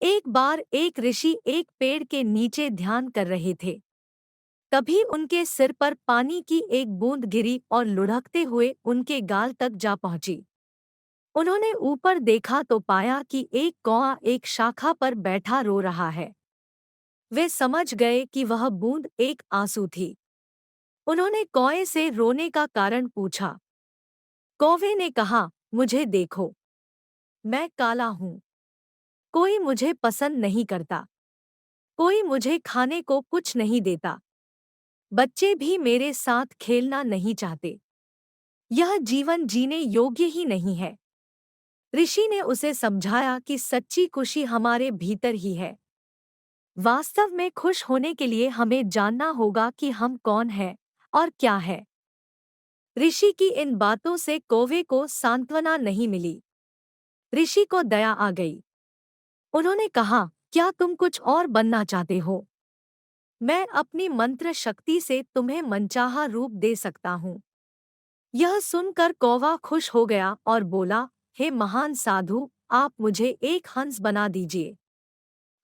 एक बार एक ऋषि एक पेड़ के नीचे ध्यान कर रहे थे। तभी उनके सिर पर पानी की एक बूंद गिरी और लुढ़कते हुए उनके गाल तक जा पहुंची। उन्होंने ऊपर देखा तो पाया कि एक कौआ एक शाखा पर बैठा रो रहा है। वे समझ गए कि वह बूंद एक आंसू थी। उन्होंने कौए से रोने का कारण पूछा। कौवे ने कहा, मुझे देखो, मैं काला हूँ। कोई मुझे पसंद नहीं करता। कोई मुझे खाने को कुछ नहीं देता। बच्चे भी मेरे साथ खेलना नहीं चाहते। यह जीवन जीने योग्य ही नहीं है। ऋषि ने उसे समझाया कि सच्ची खुशी हमारे भीतर ही है। वास्तव में खुश होने के लिए हमें जानना होगा कि हम कौन हैं और क्या है। ऋषि की इन बातों से कौवे को सांत्वना नहीं मिली। ऋषि को दया आ गई। उन्होंने कहा, क्या तुम कुछ और बनना चाहते हो? मैं अपनी मंत्र शक्ति से तुम्हें मनचाहा रूप दे सकता हूँ। यह सुनकर कौवा खुश हो गया और बोला, हे महान साधु, आप मुझे एक हंस बना दीजिए।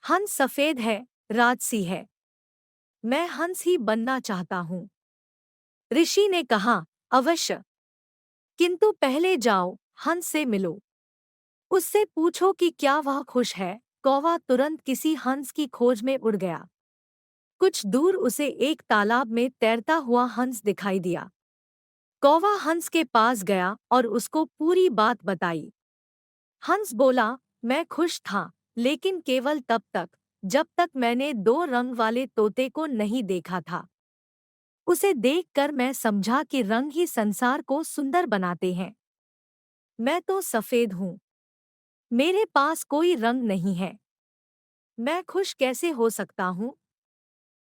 हंस सफेद है, राजसी है। मैं हंस ही बनना चाहता हूँ। ऋषि ने कहा, अवश्य, किंतु पहले जाओ, हंस से मिलो। उससे पूछो कि क्या वह खुश है। कौवा तुरंत किसी हंस की खोज में उड़ गया। कुछ दूर उसे एक तालाब में तैरता हुआ हंस दिखाई दिया। कौवा हंस के पास गया और उसको पूरी बात बताई। हंस बोला, मैं खुश था, लेकिन केवल तब तक जब तक मैंने दो रंग वाले तोते को नहीं देखा था। उसे देखकर मैं समझा कि रंग ही संसार को सुंदर बनाते हैं। मैं तो सफेद हूँ। मेरे पास कोई रंग नहीं है। मैं खुश कैसे हो सकता हूँ?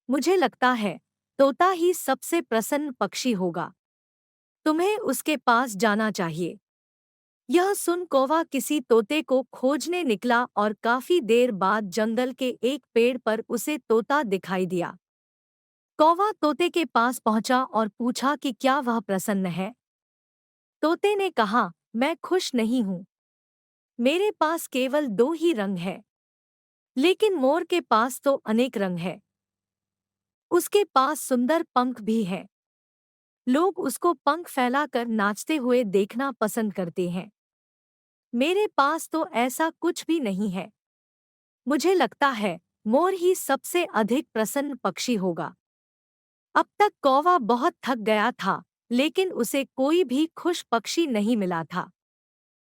मुझे लगता है तोता ही सबसे प्रसन्न पक्षी होगा। तुम्हें उसके पास जाना चाहिए। यह सुन कौवा किसी तोते को खोजने निकला और काफी देर बाद जंगल के एक पेड़ पर उसे तोता दिखाई दिया। कौवा तोते के पास पहुंचा और पूछा कि क्या वह प्रसन्न है। तोते ने कहा, मैं खुश नहीं हूँ। मेरे पास केवल दो ही रंग है। लेकिन मोर के पास तो अनेक रंग है। उसके पास सुंदर पंख भी है। लोग उसको पंख फैलाकर नाचते हुए देखना पसंद करते हैं। मेरे पास तो ऐसा कुछ भी नहीं है। मुझे लगता है मोर ही सबसे अधिक प्रसन्न पक्षी होगा। अब तक कौवा बहुत थक गया था, लेकिन उसे कोई भी खुश पक्षी नहीं मिला था।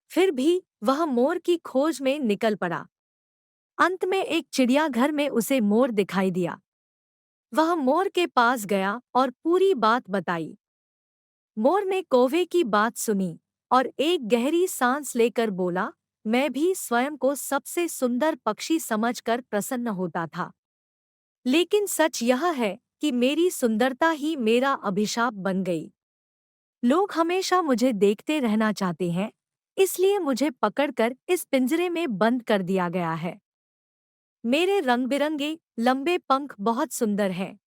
फिर भी वह मोर की खोज में निकल पड़ा। अंत में एक चिड़ियाघर में उसे मोर दिखाई दिया। वह मोर के पास गया और पूरी बात बताई। मोर ने कौवे की बात सुनी और एक गहरी सांस लेकर बोला, मैं भी स्वयं को सबसे सुंदर पक्षी समझकर प्रसन्न होता था। लेकिन सच यह है कि मेरी सुंदरता ही मेरा अभिशाप बन गई। लोग हमेशा मुझे देखते रहना चाहते हैं, इसलिए मुझे पकड़कर इस पिंजरे में बंद कर दिया गया है। मेरे रंग-बिरंगे लंबे पंख बहुत सुंदर हैं,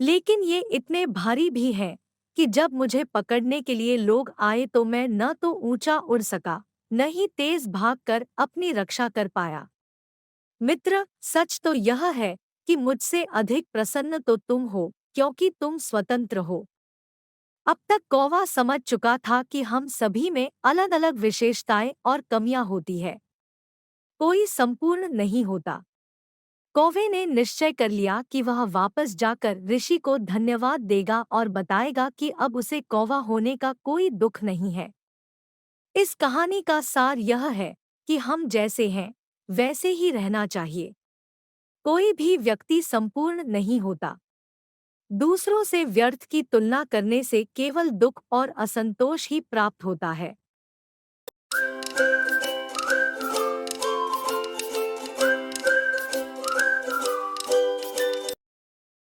लेकिन ये इतने भारी भी हैं कि जब मुझे पकड़ने के लिए लोग आए तो मैं न तो ऊंचा उड़ सका, न ही तेज भागकर अपनी रक्षा कर पाया। मित्र, सच तो यह है कि मुझसे अधिक प्रसन्न तो तुम हो, क्योंकि तुम स्वतंत्र हो। अब तक कौवा समझ चुका था कि हम सभी में अलग-अलग विशेषताएं और कमियां होती है। कोई संपूर्ण नहीं होता। कौवे ने निश्चय कर लिया कि वह वापस जाकर ऋषि को धन्यवाद देगा और बताएगा कि अब उसे कौवा होने का कोई दुख नहीं है। इस कहानी का सार यह है कि हम जैसे हैं, वैसे ही रहना चाहिए। कोई भी व्यक्ति संपूर्ण नहीं होता। दूसरों से व्यर्थ की तुलना करने से केवल दुख और असंतोष ही प्राप्त होता है।